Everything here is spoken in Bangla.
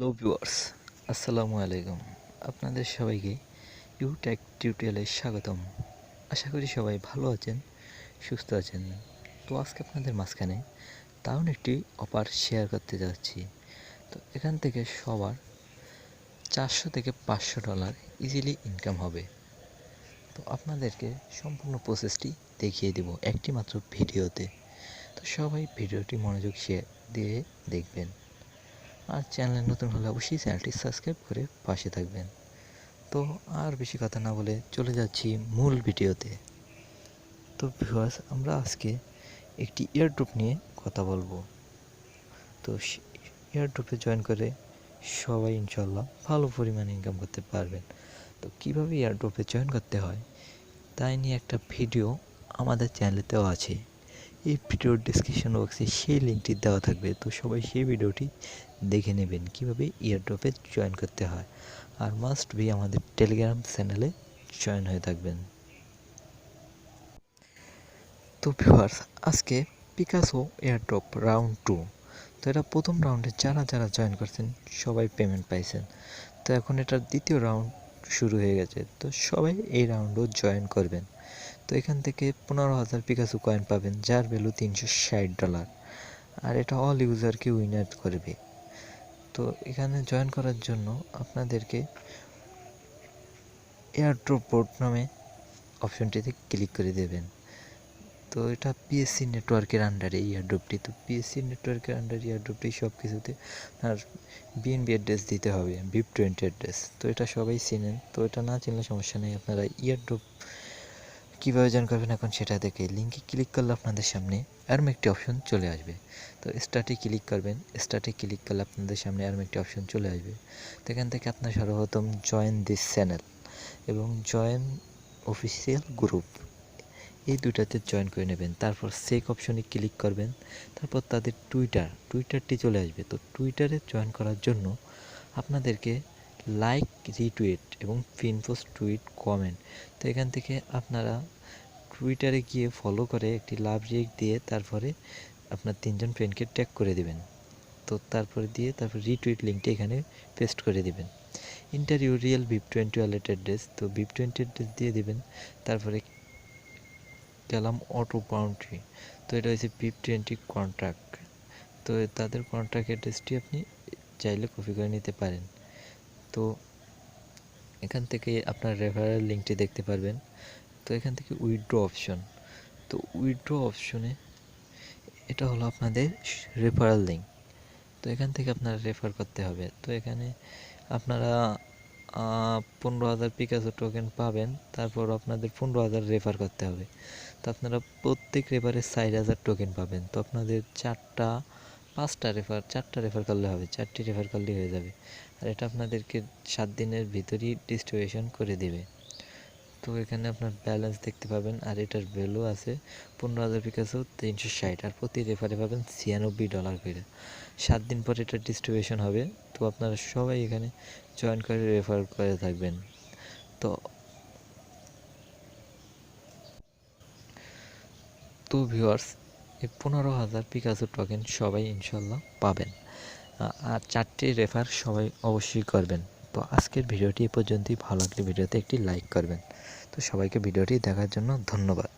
হ্যালো ভিউয়ার্স, আসসালামু আলাইকুম। আপনাদের সবাইকে ইউটেক টিউটোরিয়ালে স্বাগতম। আশা করি সবাই ভালো আছেন, সুস্থ আছেন। তো আজকে আপনাদের মাঝখানে দারুণ একটি অফার শেয়ার করতে যাচ্ছি। তো এখান থেকে সবার 400 থেকে $500 ইজিলি ইনকাম হবে। তো আপনাদেরকে সম্পূর্ণ প্রসেসটি দেখিয়ে দেব একটি মাত্র ভিডিওতে। তো সবাই ভিডিওটি মনোযোগ দিয়ে দেখবেন। আর চ্যানেলে নতুন হলে অবশ্যই চ্যানেলটি সাবস্ক্রাইব করে পাশে থাকবেন। তো আর বেশি কথা না বলে চলে যাচ্ছি মূল ভিডিওতে। তো ভিউয়ার্স, আমরা আজকে একটি এয়ারড্রপ নিয়ে কথা বলবো। তো এয়ারড্রপে জয়েন করে সবাই ইনশাল্লাহ ভালো পরিমাণে ইনকাম করতে পারবেন। তো কীভাবে এয়ারড্রপে জয়েন করতে হয় তাই নিয়ে একটা ভিডিও আমাদের চ্যানেলেতেও আছে। এই ভিডিওর ডিসক্রিপশন বক্সে সেই লিঙ্কটি দেওয়া থাকবে। তো সবাই সেই ভিডিওটি দেখে নেবেন কীভাবে এয়ারড্রপে জয়েন করতে হয়। আর মাস্ট বি আমাদের টেলিগ্রাম চ্যানেলে জয়েন হয়ে থাকবেন। তো ভিউয়ার্স, আজকে পিকাসো এয়ারড্রপ রাউন্ড 2। তো এটা প্রথম রাউন্ডে যারা জয়েন করছেন সবাই পেমেন্ট পাইছেন। তো এখন এটার দ্বিতীয় রাউন্ড শুরু হয়ে গেছে। তো সবাই এই রাউন্ডও জয়েন করবেন। তো এখান থেকে 15,000 পিকাসো কয়েন পাবেন, যার ভ্যালু $360। আর এটা অল ইউজারকে উইনার করবে। তো এখানে জয়েন করার জন্য আপনাদেরকে এয়ারড্রপ বোর্ড নামে অপশনটিতে ক্লিক করে দেবেন। তো এটা পিএসসি নেটওয়ার্কের আন্ডারে এয়ারড্রপটি। তো পিএসসি নেটওয়ার্কের আন্ডারে এয়ারড্রপটি সব কিছুতে আর বিএনবি অ্যাড্রেস দিতে হবে, BIP20 অ্যাড্রেস। তো এটা সবাই চিনেন। তো এটা না চিনলে সমস্যা নেই, আপনারা এয়ারড্রপ কীভাবে জয়েন করবেন এখন সেটা দেখে লিঙ্কে ক্লিক করলে আপনাদের সামনে এরম একটি অপশন চলে আসবে। তো স্টার্টে ক্লিক করবেন। স্টার্টে ক্লিক করলে আপনাদের সামনে এরম একটি অপশন চলে আসবে। তো এখান থেকে আপনার সর্বপ্রথম জয়েন দিস চ্যানেল এবং জয়েন অফিসিয়াল গ্রুপ, এই দুটাতে জয়েন করে নেবেন। তারপর সেক অপশনে ক্লিক করবেন। তারপর তাদের টুইটারটি চলে আসবে। তো টুইটারে জয়েন করার জন্য আপনাদেরকে লাইক, রিটুইট এবং পিন পোস্ট, টুইট, কমেন্ট। তো এখান থেকে আপনারা টুইটারে গিয়ে ফলো করে একটি লাভ রিয়েক্ট দিয়ে তারপরে আপনার 3জন ফ্রেন্ডকে ট্যাগ করে দেবেন। তো তারপর রিটুইট লিঙ্কটি এখানে পেস্ট করে দেবেন। Inter your real BIP20 wallet address. তো BIP20 অ্যাড্রেস দিয়ে দেবেন। তারপরে গেলাম অটো বাউন্ডারি। তো এটা হচ্ছে BIP20 কন্ট্রাক্ট। তো তাদের কন্ট্রাক্ট অ্যাড্রেসটি আপনি চাইলে কপি করে নিতে পারেন। তো এখান থেকে আপনার রেফারেল লিঙ্কটি দেখতে পারবেন। তো এখান থেকে উইথড্র অপশন। তো উইথড্র অপশনে এটা হলো আপনাদের রেফারেল লিঙ্ক। তো এখান থেকে আপনারা রেফার করতে হবে। তো এখানে আপনারা 15,000 পিকাসো টোকেন পাবেন। তারপর আপনাদের 15,000 রেফার করতে হবে। তো আপনারা প্রত্যেক রেফারে 4,000 টোকেন পাবেন। তো আপনাদের 4টা রেফার করলে হবে, 4টি রেফার করলেই হয়ে যাবে। আর এটা আপনাদেরকে 7 দিনের ভিতরেই ডিস্ট্রিবিউশন করে দেবে। তো এখানে আপনার ব্যালেন্স দেখতে পাবেন। আর এটার ভ্যালু আছে 15,000 পিকাসো 360। আর প্রতি রেফারে পাবেন $96 করে। 7 দিন পর এটা ডিস্ট্রিবিউশন হবে। তো আপনারা সবাই এখানে জয়েন করে রেফার করে থাকবেন। তো ভিউয়ার্স, এই 15,000 পিকাসো টোকেন সবাই ইনশাল্লাহ পাবেন। আর 4টি রেফার সবাই অবশ্যই করবেন। তো আজকের ভিডিওটি এ পর্যন্তই। ভালো লাগলে ভিডিওতে একটি লাইক করবেন। তো সবাইকে ভিডিওটি দেখার জন্য ধন্যবাদ।